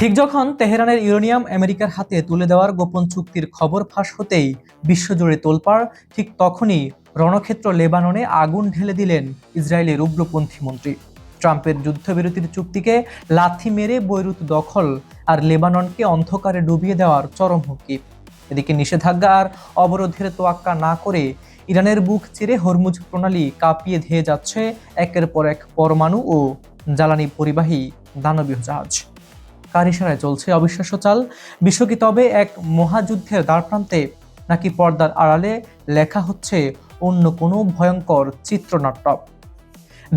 ঠিক যখন তেহরানের ইউরেনিয়াম আমেরিকার হাতে তুলে দেওয়ার গোপন চুক্তির খবর ফাঁস হতেই বিশ্বজুড়ে তোলপাড়, ঠিক তখনই রণক্ষেত্র লেবাননে আগুন ঢেলে দিলেন ইসরায়েলের উগ্রপন্থী মন্ত্রী। ট্রাম্পের যুদ্ধবিরতির চুক্তিকে লাথি মেরে বৈরুত দখল আর লেবাননকে অন্ধকারে ডুবিয়ে দেওয়ার চরম হুমকি। এদিকে নিষেধাজ্ঞা আর অবরোধের তোয়াক্কা না করে ইরানের বুক চিরে হরমুজ প্রণালী কাঁপিয়ে ধেয়ে যাচ্ছে একের পর এক পরমাণু ও জ্বালানি পরিবাহী দানবীয় জাহাজ। কার ইশারায় চলছে অবিশ্বাস্য চাল? বিশ্ব কি তবে এক মহাযুদ্ধের দ্বারপ্রান্তে, নাকি পর্দার আড়ালে লেখা হচ্ছে অন্য কোনো ভয়ঙ্কর চিত্রনাট্য?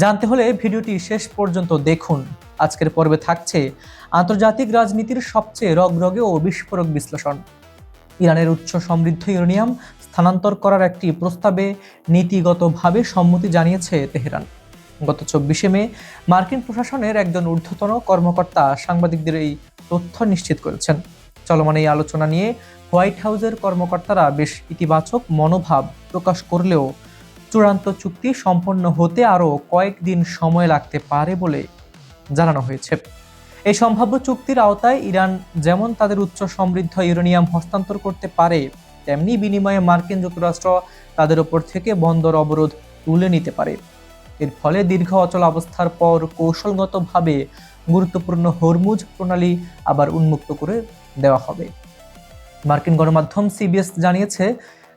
জানতে হলে ভিডিওটি শেষ পর্যন্ত দেখুন। আজকের পর্বে থাকছে আন্তর্জাতিক রাজনীতির সবচেয়ে রগরগে ও বিস্ফোরক বিশ্লেষণ। ইরানের উচ্চ সমৃদ্ধ ইউরেনিয়াম স্থানান্তর করার একটি প্রস্তাবে নীতিগতভাবে সম্মতি জানিয়েছে তেহরান। গত 24 মে মার্কিন প্রশাসনের একজন ঊর্ধ্বতন কর্মকর্তা সাংবাদিকদের এই তথ্য নিশ্চিত করেছেন। চলমান এই আলোচনা নিয়ে হোয়াইট হাউসের কর্মকর্তারা বেশ ইতিবাচক মনোভাব প্রকাশ করলেও চূড়ান্ত চুক্তি সম্পন্ন হতে আরও কয়েকদিন সময় লাগতে পারে বলে জানানো হয়েছে। এই সম্ভাব্য চুক্তির আওতায় ইরান যেমন তাদের উচ্চ সমৃদ্ধ ইউরেনিয়াম হস্তান্তর করতে পারে, তেমনি বিনিময়ে মার্কিন যুক্তরাষ্ট্র তাদের ওপর থেকে বন্দর অবরোধ তুলে নিতে পারে। এর ফলে দীর্ঘ অচল অবস্থার পর কৌশলগতভাবে গুরুত্বপূর্ণ হরমুজ প্রণালী আবার উন্মুক্ত করে দেওয়া হবে। মার্কিন গণমাধ্যম সিবিএস জানিয়েছে,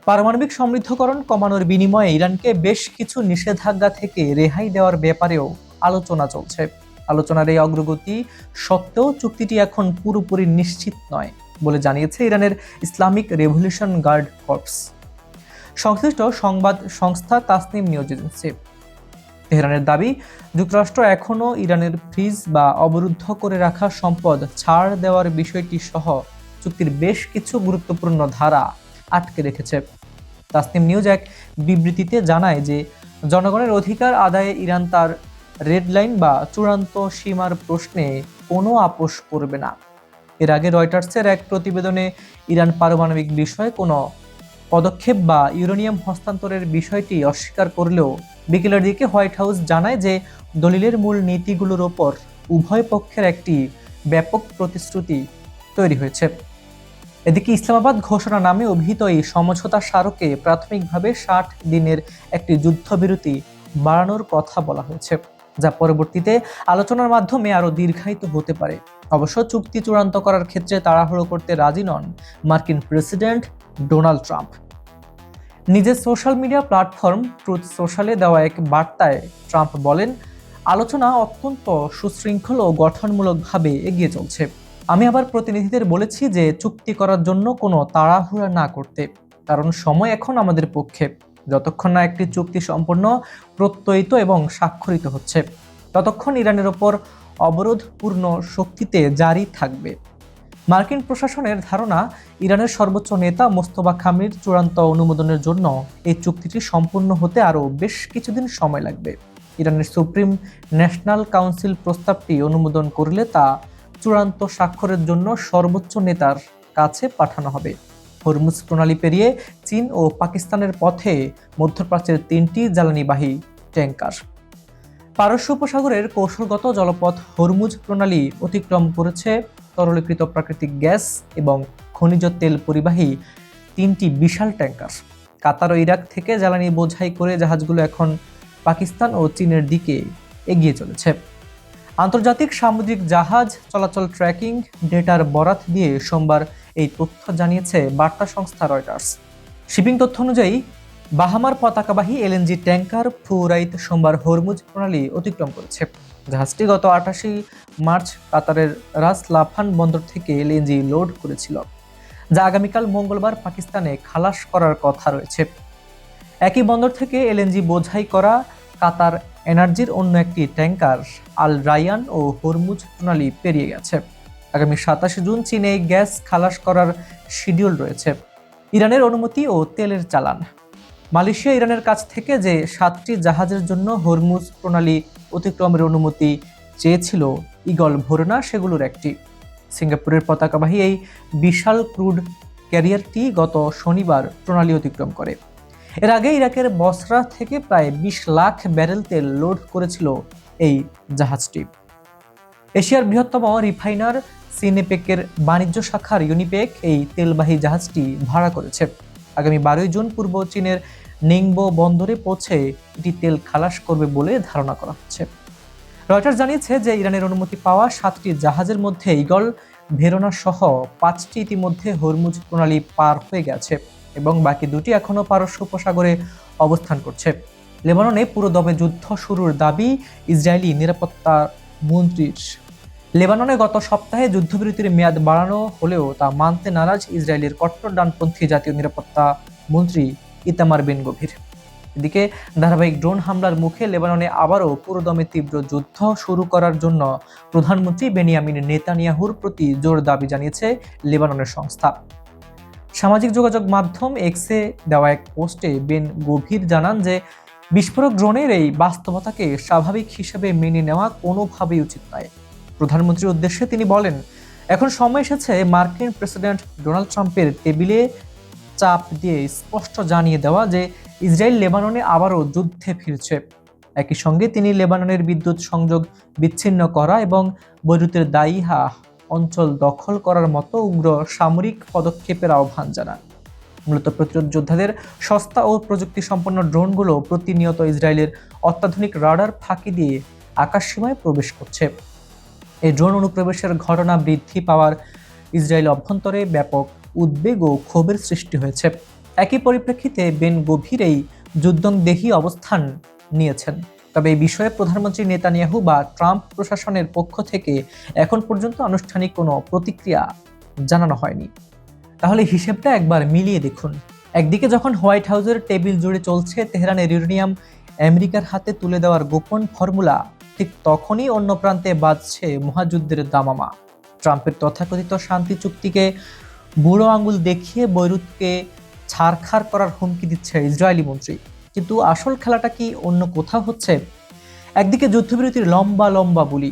পারমাণবিক সমৃদ্ধকরণ কমানোর বিনিময়ে ইরানকে বেশ কিছু নিষেধাজ্ঞা থেকে রেহাই দেওয়ার ব্যাপারেও আলোচনা চলছে। আলোচনার এই অগ্রগতি সত্ত্বেও চুক্তিটি এখন পুরোপুরি নিশ্চিত নয় বলে জানিয়েছে ইরানের ইসলামিক রেভলিউশন গার্ড কর্পস। সংশ্লিষ্ট সংবাদ সংস্থা তাসনিম নিউজ এজেন্সি। তেহরানের দাবি, যুক্তরাষ্ট্র এখনও ইরানের ফ্রিজ বা অবরুদ্ধ করে রাখা সম্পদ ছাড় দেওয়ার বিষয়টি সহ চুক্তির বেশ কিছু গুরুত্বপূর্ণ ধারা আটকে রেখেছে। তাসনিম নিউজ এক বিবৃতিতে জানায় যে জনগণের অধিকার আদায়ে ইরান তার রেড লাইন বা চূড়ান্ত সীমার প্রশ্নে কোনো আপোষ করবে না। এর আগে রয়টার্সের এক প্রতিবেদনে ইরান পারমাণবিক বিষয়ে কোনো পদক্ষেপ বা ইউরেনিয়াম হস্তান্তরের বিষয়টি অস্বীকার করলেও বিকেলের দিকে হোয়াইট হাউস জানায় যে দলিলের মূল নীতিগুলোর ওপর উভয় পক্ষের একটি ব্যাপক প্রতিশ্রুতি তৈরি হয়েছে। এদিকে ইসলামাবাদ ঘোষণা নামে অভিহিত এই সমঝোতা স্মারকে প্রাথমিকভাবে 60 দিনের একটি যুদ্ধবিরতি বাড়ানোর কথা বলা হয়েছে, যা পরবর্তীতে আলোচনার মাধ্যমে আরও দীর্ঘায়িত হতে পারে। অবশ্য চুক্তি চূড়ান্ত করার ক্ষেত্রে তাড়াহুড়ো করতে রাজি নন মার্কিন প্রেসিডেন্ট ডোনাল্ড ট্রাম্প। নিজের সোশ্যাল মিডিয়া প্ল্যাটফর্ম ট্রুথ সোশ্যালে দেওয়া এক বার্তায় ট্রাম্প বলেন, আলোচনা অত্যন্ত সুশৃঙ্খল ও গঠনমূলকভাবে এগিয়ে চলছে। আমি আবার প্রতিনিধিদের বলেছি যে চুক্তি করার জন্য কোনো তাড়াহুড়া না করতে, কারণ সময় এখন আমাদের পক্ষে। যতক্ষণ না একটি চুক্তি সম্পূর্ণ প্রত্যয়িত এবং স্বাক্ষরিত হচ্ছে, ততক্ষণ ইরানের ওপর অবরোধ পূর্ণ শক্তিতে জারি থাকবে। মার্কিন প্রশাসনের ধারণা, ইরানের সর্বোচ্চ নেতা মোস্তফা কামালির চূড়ান্ত অনুমোদনের জন্য এই চুক্তিটি সম্পূর্ণ হতে আরও বেশ কিছুদিন সময় লাগবে। ইরানের সুপ্রিম ন্যাশনাল কাউন্সিল প্রস্তাবটি অনুমোদন করলে তা চূড়ান্ত স্বাক্ষরের জন্য সর্বোচ্চ নেতার কাছে পাঠানো হবে। হরমুজ প্রণালী পেরিয়ে চীন ও পাকিস্তানের পথে মধ্যপ্রাচ্যের 3টি জ্বালানিবাহী ট্যাঙ্কার পারস্য উপসাগরের কৌশলগত জলপথ হরমুজ প্রণালী অতিক্রম করেছে তরলীকৃত প্রাকৃতিক গ্যাস এবং খনিজ তেল পরিবাহী 3টি বিশাল ট্যাঙ্কার। কাতার ও ইরাক থেকে জ্বালানি বোঝাই করে জাহাজগুলো এখন পাকিস্তান ও চীনের দিকে এগিয়ে চলেছে। আন্তর্জাতিক সামুদ্রিক জাহাজ চলাচল ট্র্যাকিং ডেটার বরাত দিয়ে সোমবার এই তথ্য জানিয়েছে বার্তা সংস্থা রয়টার্স। শিপিং তথ্য অনুযায়ী বাহামার পতাকাবাহী এলএনজি ট্যাঙ্কার ফুরাইত সোমবার হরমুজ প্রণালী অতিক্রম করেছে। জাহাজটি গত 28 মার্চ কাতারের রাস লাফান বন্দর থেকে এলএনজি লোড করেছিল, যা আগামীকাল মঙ্গলবার পাকিস্তানে খালাস করার কথা রয়েছে। একই বন্দর থেকে এলএনজি বোঝাই করা কাতার এনার্জির অন্য একটি ট্যাঙ্কার আল রায়ান ও হরমুজ প্রণালী পেরিয়ে গেছে। আগামী 27 জুন চীনে গ্যাস খালাস করার শিডিউল রয়েছে। ইরানের অনুমতি ও তেলের চালান। মালয়েশিয়া ইরানের কাছ থেকে যে 7টি জাহাজের জন্য হরমুজ প্রণালী অতিক্রমের অনুমতি চেয়েছিল ঈগল ভোরনা সেগুলোর একটি। সিঙ্গাপুরের পতাকাবাহী এই বিশাল ক্রুড ক্যারিয়ারটি গত শনিবার প্রণালী অতিক্রম করে। এর আগে ইরাকের বসরা থেকে প্রায় 20 লাখ ব্যারেল তেল লোড করেছিল এই জাহাজটি। এশিয়ার বৃহত্তম রিফাইনার সিনেপেকের বাণিজ্য শাখার ইউনিপেক এই তেলবাহী জাহাজটি ভাড়া করেছে। আগামী 12 জুন পূর্ব চীনের নিংবো বন্দরে পৌঁছে এটি তেল খালাস করবে বলে ধারণা করা হচ্ছে। রয়টার্স জানিয়েছে যে ইরানের অনুমতি পাওয়া 7টি জাহাজের মধ্যে ঈগল, ভেরোনা সহ 5টি ইতিমধ্যে হরমুজ প্রণালী পার হয়ে গেছে এবং বাকি 2টি এখনও পারস্য উপসাগরে অবস্থান করছে। লেবাননে পুরো দমে যুদ্ধ শুরুর দাবি ইসরায়েলি নিরাপত্তা মন্ত্রীর। লেবাননে গত সপ্তাহে যুদ্ধবিরতির মেয়াদ বাড়ানো হলেও তা মানতে নারাজ ইসরায়েলের কট্টর ডানপন্থী জাতীয় নিরাপত্তা মন্ত্রী ইতামার বেন গভির। এদিকে ধারাবাহিক ড্রোন হামলার মুখে লেবাননে আবারও পুরোদমে তীব্র যুদ্ধ শুরু করার জন্য প্রধানমন্ত্রী বেনিয়ামিন নেতানিয়াহুর প্রতি জোর দাবি জানিয়েছে লেবাননের সংস্থা। সামাজিক যোগাযোগ মাধ্যম এক্সে দেওয়া এক পোস্টে বেন গভির জানান যে বিস্ফোরক ড্রোনের এই বাস্তবতাকে স্বাভাবিক হিসেবে মেনে নেওয়া কোনোভাবেই উচিত নয়। প্রধানমন্ত্রীর উদ্দেশ্যে তিনি বলেন, এখন সময় এসেছে মার্কিন প্রেসিডেন্ট ডোনাল্ড ট্রাম্পের টেবিলে চাপ দিয়ে স্পষ্ট জানিয়ে দেওয়া যে ইসরায়েল লেবাননে আবারও যুদ্ধে ফিরছে। একই সঙ্গে তিনি লেবাননের বিদ্যুৎ সংযোগ বিচ্ছিন্ন করা এবং বৈরুতের দায়ীহা অঞ্চল দখল করার মতো উগ্র সামরিক পদক্ষেপের আহ্বান জানান। মূলত প্রতিরোধ যোদ্ধাদের সস্তা ও প্রযুক্তি সম্পন্ন ড্রোনগুলো প্রতিনিয়ত ইসরায়েলের অত্যাধুনিক রাডার ফাঁকি দিয়ে আকাশসীমায় প্রবেশ করছে। এই ড্রোন অনুপ্রবেশের ঘটনা বৃদ্ধি পাওয়ার ইসরায়েল অভ্যন্তরে ব্যাপক উদ্বেগ ও ক্ষোভের সৃষ্টি হয়েছে। একই পরিপ্রেক্ষিতে বেন গভির এই যুদ্ধংদেহী অবস্থান নিয়েছেন। তবে এই বিষয়ে প্রধানমন্ত্রী নেতানিয়াহু বা ট্রাম্প প্রশাসনের পক্ষ থেকে এখন পর্যন্ত আনুষ্ঠানিক কোনো প্রতিক্রিয়া জানানো হয়নি। তাহলে হিসেবটা একবার মিলিয়ে দেখুন। একদিকে যখন হোয়াইট হাউসের টেবিল জুড়ে চলছে তেহরানের ইউরেনিয়াম আমেরিকার হাতে তুলে দেওয়ার গোপন ফর্মুলা, ঠিক তখনই অন্য প্রান্তে বাজছে মহাযুদ্ধের দামামা। ট্রাম্পের তথাকথিত শান্তি চুক্তিকে বুড়ো আঙুল দেখিয়ে বৈরুতকে ছারখার করার হুমকি দিচ্ছে ইসরায়েলি মন্ত্রী। কিন্তু আসল খেলাটা কি অন্য কোথাও হচ্ছে? একদিকে যুদ্ধবিরতির লম্বা লম্বা বুলি,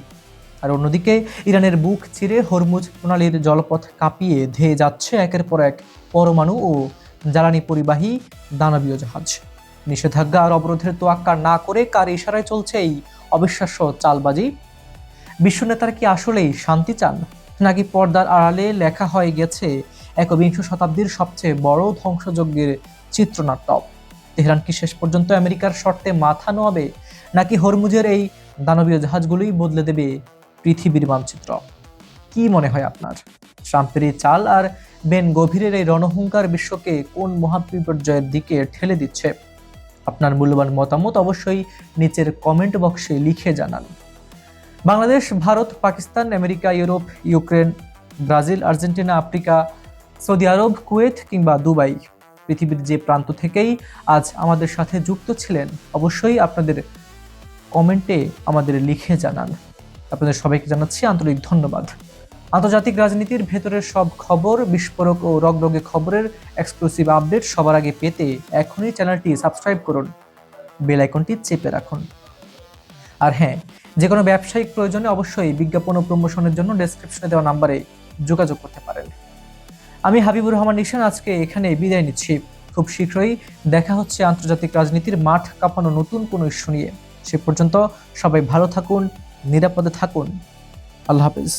আর অন্যদিকে ইরানের বুক চিরে হরমুজ প্রণালীর জলপথ কাঁপিয়ে ধেয়ে যাচ্ছে একের পর এক পরমাণু ও জ্বালানি পরিবাহী দানবীয় জাহাজ। নিষেধাজ্ঞা আর অবরোধের তোয়াক্কা না করে কার ইশারায় চলছে এই অবিশ্বাস্য চালবাজি? বিশ্ব নেতারা কি আসলেই শান্তি চান, নাকি পর্দার আড়ালে লেখা হয়ে গেছে একবিংশ শতাব্দীর সবচেয়ে বড় ধ্বংসযজ্ঞের চিত্রনাট্য? তেহরান কি শেষ পর্যন্ত আমেরিকার শর্তে মাথা নোয়াবে, নাকি হরমুজের এই দানবীয় জাহাজগুলোই বদলে দেবে পৃথিবীর মানচিত্র? কি মনে হয় আপনার? ট্রাম্পের এই চাল আর বেন গভিরের এই রণহুঙ্কার বিশ্বকে কোন মহাবিপর্যয়ের দিকে ঠেলে দিচ্ছে? আপনার মূল্যবান মতামত অবশ্যই নিচের কমেন্ট বক্সে লিখে জানান। Bangladesh, Bharat, Pakistan, America, Europe, Ukraine, Brazil, Argentina, Africa, Saudi Arab, Kuwait কিংবা দুবাই, পৃথিবীর যে প্রান্ত থেকেই আজ আমাদের সাথে যুক্ত ছিলেন, অবশ্যই আপনাদের কমেন্টে আমাদের লিখে জানান। আপনাদের সবাইকে জানাচ্ছি আন্তরিক ধন্যবাদ। আন্তর্জাতিক রাজনীতির ভেতরের সব খবর, বিস্ফোরক ও রগরগে খবরের এক্সক্লুসিভ আপডেট সবার আগে পেতে এখনই চ্যানেলটি সাবস্ক্রাইব করুন, বেল আইকনটি চেপে রাখুন। আর হ্যাঁ, যে কোনো ব্যবসায়িক প্রয়োজনে অবশ্যই বিজ্ঞাপন ও প্রমোশনের জন্য ডেসক্রিপশনে দেওয়া নাম্বারে যোগাযোগ করতে পারেন। আমি হাবিবুর রহমান নিশান আজকে এখানে বিদায় নিচ্ছি। খুব শীঘ্রই দেখা হচ্ছে আন্তর্জাতিক রাজনীতির মাঠ কাঁপানো নতুন কোনো ইস্যু নিয়ে। সে পর্যন্ত সবাই ভালো থাকুন, নিরাপদে থাকুন। আল্লাহ হাফেজ।